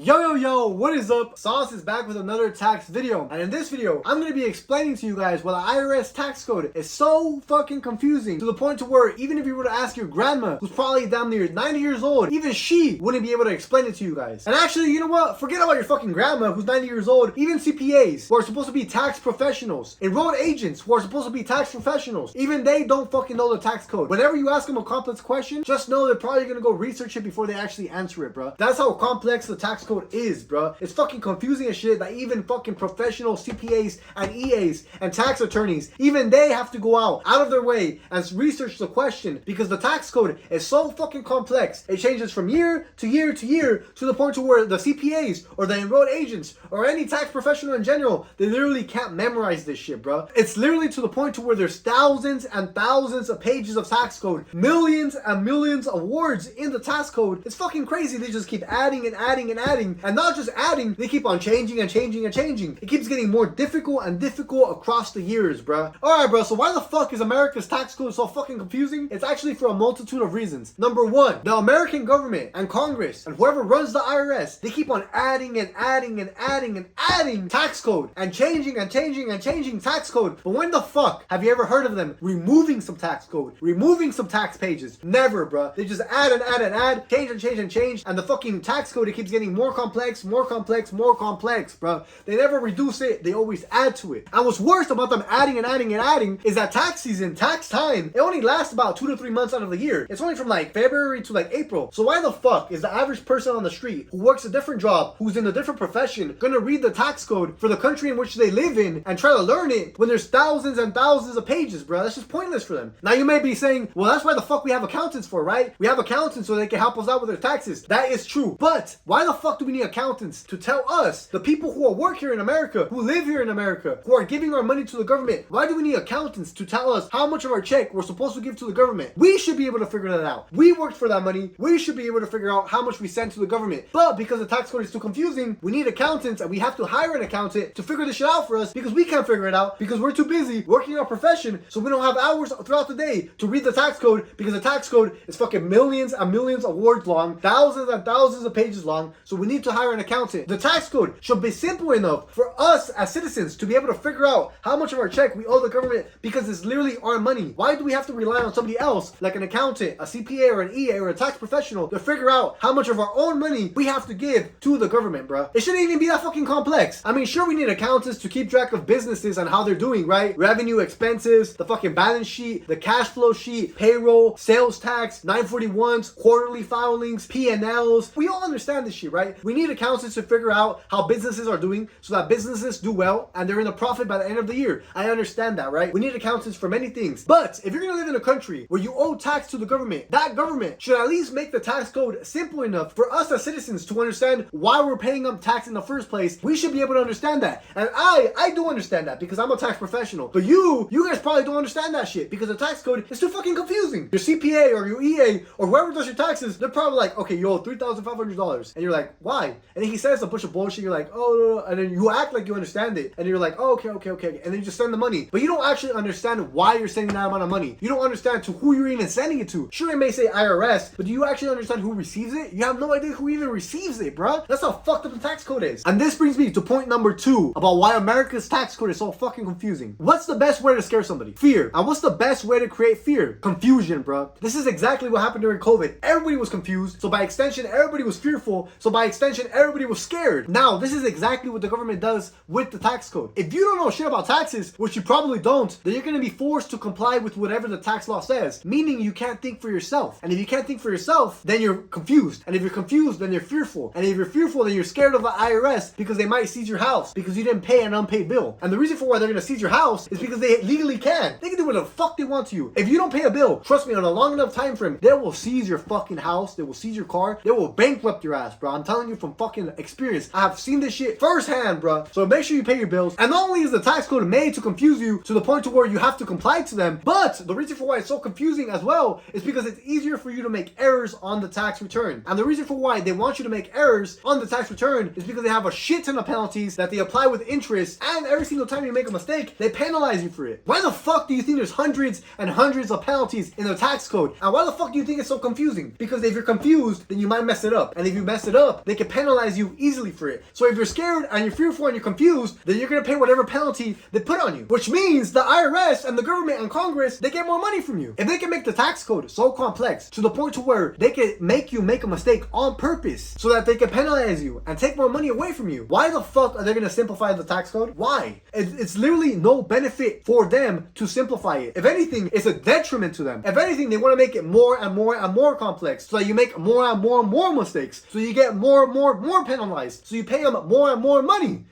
Yo, what is up? Sauce is back with another tax video. And in this video, I'm going to be explaining to you guys why the IRS tax code is so fucking confusing to the point to where even if you were to ask your grandma, who's probably damn near 90 years old, even she wouldn't be able to explain it to you guys. And actually, you know what? Forget about your fucking grandma who's 90 years old. Even CPAs who are supposed to be tax professionals, enrolled agents who are supposed to be tax professionals, even they don't fucking know the tax code. Whenever you ask them a complex question, just know they're probably going to go research it before they actually answer it, bro. That's how complex the tax code is, bro. It's fucking confusing as shit that even fucking professional CPAs and EAs and tax attorneys, even they have to go out of their way and research the question because the tax code is so fucking complex. It changes from year to year to year to the point to where the CPAs or the enrolled agents or any tax professional in general, they literally can't memorize this shit, bro. It's literally to the point to where there's thousands and thousands of pages of tax code, millions and millions of words in the tax code. It's fucking crazy. They just keep adding and adding and adding, and not just adding, they keep on changing and changing and changing. It keeps getting more difficult and difficult across the years, bro. Alright, bro, so why the fuck is America's tax code so fucking confusing? It's actually for a multitude of reasons. Number one, the American government and Congress and whoever runs the IRS, they keep on adding and adding and adding and adding tax code and changing and changing and changing tax code. But when the fuck have you ever heard of them removing some tax code, removing some tax pages? Never, bro. They just add and add and add, change and change and change, and the fucking tax code, it keeps getting more complex, bro. They never reduce it, they always add to it. And what's worse about them adding and adding and adding is that tax season, tax time, it only lasts about 2 to 3 months out of the year. It's only from like February to like April. So why the fuck is the average person on the street who works a different job, who's in a different profession, gonna read the tax code for the country in which they live in and try to learn it when there's thousands and thousands of pages, bro? That's just pointless for them. Now you may be saying, well, that's why the fuck we have accountants for, right? We have accountants so they can help us out with their taxes. That is true. But why the fuck do we need accountants to tell us, the people who work here in America, who live here in America, who are giving our money to the government? Why do we need accountants to tell us how much of our check we're supposed to give to the government? We should be able to figure that out. We worked for that money. We should be able to figure out how much we send to the government. But because the tax code is too confusing, we need accountants, and we have to hire an accountant to figure this shit out for us because we can't figure it out because we're too busy working in our profession, so we don't have hours throughout the day to read the tax code because the tax code is fucking millions and millions of words long, thousands and thousands of pages long, so we need to hire an accountant. The tax code should be simple enough for us as citizens to be able to figure out how much of our check we owe the government because it's literally our money. Why do we have to rely on somebody else, like an accountant, a CPA or an EA or a tax professional, to figure out how much of our own money we have to give to the government, bro? It shouldn't even be that fucking complex. I mean, sure, we need accountants to keep track of businesses and how they're doing, right? Revenue, expenses, the fucking balance sheet, the cash flow sheet, payroll, sales tax, 941s, quarterly filings, P&Ls. We all understand this shit, right? We need accountants to figure out how businesses are doing so that businesses do well and they're in a profit by the end of the year. I understand that, right? We need accountants for many things. But if you're gonna live in a country where you owe tax to the government, that government should at least make the tax code simple enough for us as citizens to understand why we're paying up tax in the first place. We should be able to understand that. And I do understand that because I'm a tax professional. But you guys probably don't understand that shit because the tax code is too fucking confusing. Your CPA or your EA or whoever does your taxes, they're probably like, okay, you owe $3,500. And you're like, why? And then he says a bunch of bullshit. You're like, oh, no. And then you act like you understand it. And you're like, oh, okay. And then you just send the money. But you don't actually understand why you're sending that amount of money. You don't understand to who you're even sending it to. Sure, it may say IRS, but do you actually understand who receives it? You have no idea who even receives it, bruh. That's how fucked up the tax code is. And this brings me to point number 2 about why America's tax code is so fucking confusing. What's the best way to scare somebody? Fear. And what's the best way to create fear? Confusion, bruh. This is exactly what happened during COVID. Everybody was confused, so by extension, everybody was fearful, so by extension, everybody was scared. Now, this is exactly what the government does with the tax code. If you don't know shit about taxes, which you probably don't, then you're gonna be forced to comply with whatever the tax law says, meaning you can't think for yourself. And if you can't think for yourself, then you're confused. And if you're confused, then you're fearful. And if you're fearful, then you're scared of the IRS because they might seize your house because you didn't pay an unpaid bill. And the reason for why they're gonna seize your house is because they legally can. They can do whatever the fuck they want to you. If you don't pay a bill, trust me, on a long enough time frame, they will seize your fucking house, they will seize your car, they will bankrupt your ass, bro. I'm telling you from fucking experience. I have seen this shit firsthand, bro. So make sure you pay your bills. And not only is the tax code made to confuse you to the point to where you have to comply to them, but the reason for why it's so confusing as well is because it's easier for you to make errors on the tax return. And the reason for why they want you to make errors on the tax return is because they have a shit ton of penalties that they apply with interest, and every single time you make a mistake, they penalize you for it. Why the fuck do you think there's hundreds and hundreds of penalties in the tax code? And why the fuck do you think it's so confusing? Because if you're confused, then you might mess it up. And if you mess it up, they they can penalize you easily for it. So if you're scared and you're fearful and you're confused, then you're gonna pay whatever penalty they put on you. Which means the IRS and the government and Congress, they get more money from you. If they can make the tax code so complex to the point to where they can make you make a mistake on purpose so that they can penalize you and take more money away from you, why the fuck are they gonna simplify the tax code? Why? It's literally no benefit for them to simplify it. If anything, it's a detriment to them. If anything, they want to make it more and more and more complex so that you make more and more and more mistakes. So you get more and more penalized. So you pay them more and more money.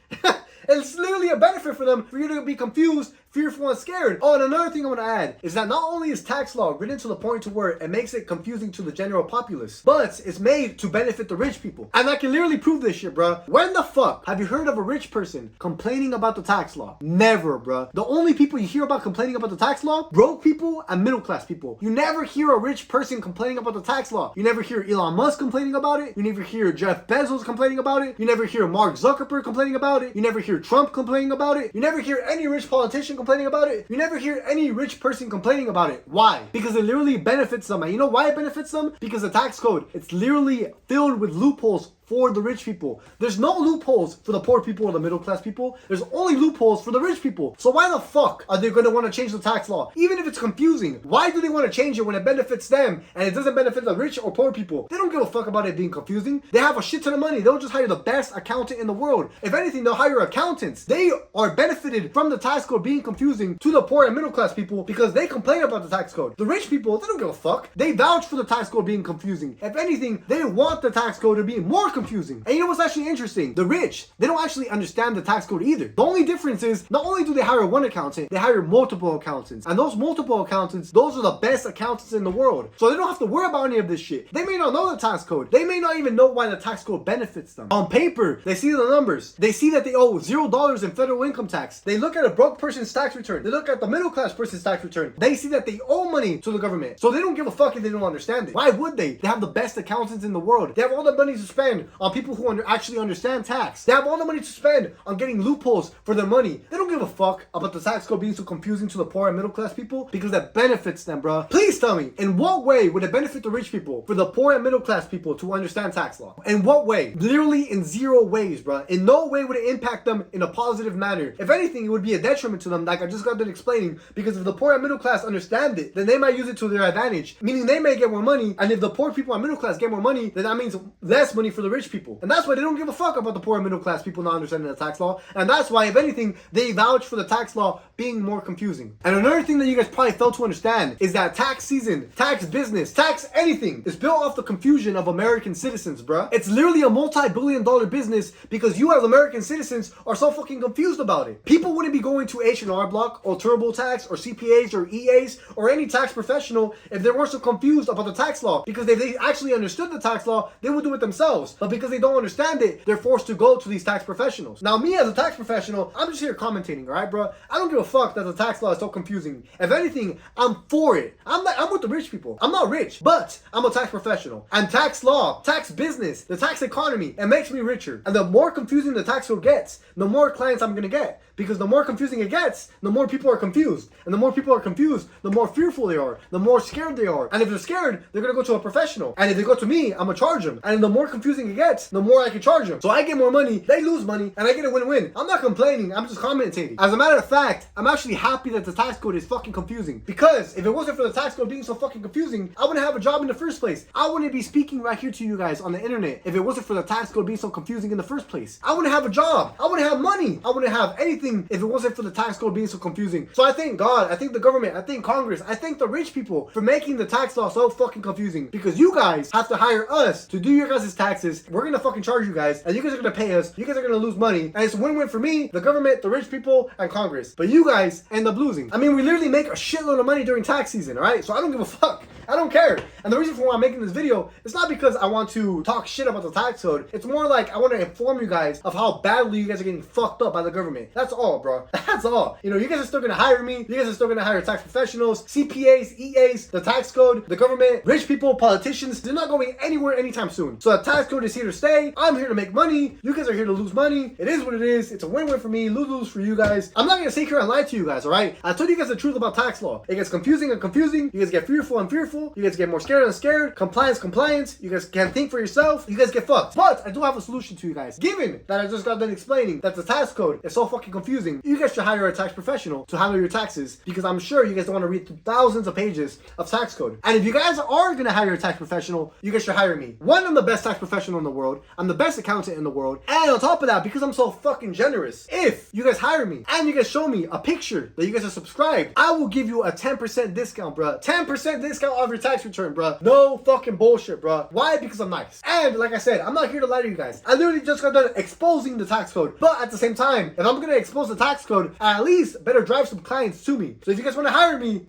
It's literally a benefit for them for you to be confused, fearful, and scared. Oh, and another thing I want to add is that not only is tax law written to the point to where it makes it confusing to the general populace, but it's made to benefit the rich people. And I can literally prove this shit, bruh. When the fuck have you heard of a rich person complaining about the tax law? Never, bruh. The only people you hear about complaining about the tax law, broke people and middle class people. You never hear a rich person complaining about the tax law. You never hear Elon Musk complaining about it. You never hear Jeff Bezos complaining about it. You never hear Mark Zuckerberg complaining about it. You never hear Trump complaining about it. You never hear any rich politician complaining about it. You never hear any rich person complaining about it. Why? Because it literally benefits them. And you know why it benefits them? Because the tax code, it's literally filled with loopholes for the rich people. There's no loopholes for the poor people or the middle class people. There's only loopholes for the rich people. So why the fuck are they going to want to change the tax law? Even if it's confusing, why do they want to change it when it benefits them and it doesn't benefit the rich or poor people? They don't give a fuck about it being confusing. They have a shit ton of money. They'll just hire the best accountant in the world. If anything, they'll hire accountants. They are benefited from the tax code being confusing to the poor and middle class people because they complain about the tax code. The rich people, they don't give a fuck. They vouch for the tax code being confusing. If anything, they want the tax code to be more confusing. And you know what's actually interesting? The rich, they don't actually understand the tax code either. The only difference is not only do they hire one accountant, they hire multiple accountants. And those multiple accountants, those are the best accountants in the world. So they don't have to worry about any of this shit. They may not know the tax code. They may not even know why the tax code benefits them. On paper, they see the numbers. They see that they owe $0 in federal income tax. They look at a broke person's tax return. They look at the middle class person's tax return. They see that they owe money to the government. So they don't give a fuck if they don't understand it. Why would they? They have the best accountants in the world. They have all the money to spend on people who actually understand tax. They have all the money to spend on getting loopholes for their money. They don't give a fuck about the tax code being so confusing to the poor and middle class people because that benefits them, bruh. Please tell me, in what way would it benefit the rich people for the poor and middle class people to understand tax law? In what way? Literally in zero ways, bruh. In no way would it impact them in a positive manner. If anything, it would be a detriment to them, like I just got done explaining, because if the poor and middle class understand it, then they might use it to their advantage, meaning they may get more money, and if the poor people and middle class get more money, then that means less money for the rich people. And that's why they don't give a fuck about the poor and middle class people not understanding the tax law. And that's why, if anything, they vouch for the tax law being more confusing. And another thing that you guys probably fail to understand is that tax season, tax business, tax anything is built off the confusion of American citizens, bruh. It's literally a multi-billion-dollar business because you as American citizens are so fucking confused about it. People wouldn't be going to H&R Block or TurboTax or CPAs or EAs or any tax professional if they weren't so confused about the tax law, because if they actually understood the tax law, they would do it themselves. But because they don't understand it, they're forced to go to these tax professionals. Now, me as a tax professional, I'm just here commentating, alright, bro? I don't give a fuck that the tax law is so confusing. If anything, I'm for it. I'm with the rich people. I'm not rich, but I'm a tax professional. And tax law, tax business, the tax economy, it makes me richer. And the more confusing the tax code gets, the more clients I'm gonna get. Because the more confusing it gets, the more people are confused. And the more people are confused, the more fearful they are, the more scared they are. And if they're scared, they're gonna go to a professional. And if they go to me, I'm gonna charge them. And the more confusing it gets, the more I can charge them. So I get more money, they lose money, and I get a win-win. I'm not complaining, I'm just commentating. As a matter of fact, I'm actually happy that the tax code is fucking confusing. Because if it wasn't for the tax code being so fucking confusing, I wouldn't have a job in the first place. I wouldn't be speaking right here to you guys on the internet if it wasn't for the tax code being so confusing in the first place. I wouldn't have a job. I wouldn't have money. I wouldn't have anything if it wasn't for the tax code being so confusing. So I thank God, I thank the government, I thank Congress, I thank the rich people for making the tax law so fucking confusing. Because you guys have to hire us to do your guys' taxes. We're gonna fucking charge you guys, and you guys are gonna pay us. You guys are gonna lose money, and it's a win-win for me, the government, the rich people, and Congress. But you guys end up losing. I mean, we literally make a shitload of money during tax season, alright? So I don't give a fuck. I don't care. And the reason for why I'm making this video is not because I want to talk shit about the tax code. It's more like I want to inform you guys of how badly you guys are getting fucked up by the government. That's all, bro. That's all. You know, you guys are still going to hire me. You guys are still going to hire tax professionals, CPAs, EAs, the tax code, the government, rich people, politicians. They're not going anywhere anytime soon. So the tax code is here to stay. I'm here to make money. You guys are here to lose money. It is what it is. It's a win-win for me, lose-lose for you guys. I'm not going to sit here and lie to you guys, all right? I told you guys the truth about tax law. It gets confusing and confusing. You guys get fearful and fearful. fearful. You guys get more scared and scared. Compliance. You guys can't think for yourself. You guys get fucked. But I do have a solution to you guys. Given that I just got done explaining that the tax code is so fucking confusing, you guys should hire a tax professional to handle your taxes, because I'm sure you guys don't want to read through thousands of pages of tax code. And if you guys are gonna hire a tax professional, you guys should hire me. One, I'm the best tax professional in the world. I'm the best accountant in the world. And on top of that, because I'm so fucking generous, if you guys hire me and you guys show me a picture that you guys are subscribed, I will give you a 10% discount, bruh. 10% discount off your tax return, bruh. No fucking bullshit, bruh. Why? Because I'm nice. And like I said, I'm not here to lie to you guys. I literally just got done exposing the tax code. But at the same time, if I'm gonna expose the tax code, I at least better drive some clients to me. So if you guys want to hire me,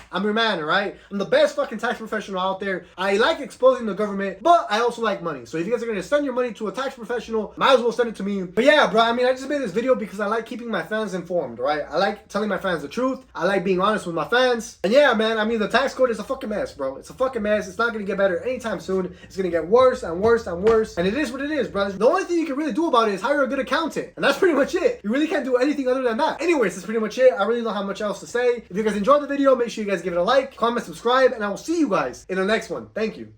I'm your man, alright? I'm the best fucking tax professional out there. I like exposing the government, but I also like money. So if you guys are gonna send your money to a tax professional, might as well send it to me. But yeah, bro, I mean, I just made this video because I like keeping my fans informed, right? I like telling my fans the truth. I like being honest with my fans. And yeah, man, I mean, the tax code is a fucking mess, bro. It's a fucking mess. It's not gonna get better anytime soon. It's gonna get worse and worse and worse. And it is what it is, bro. The only thing you can really do about it is hire a good accountant. And that's pretty much it. You really can't do anything other than that. Anyways, that's pretty much it. I really don't have much else to say. If you guys enjoyed the video, make sure you guys give it a like, comment, subscribe, and I will see you guys in the next one. Thank you.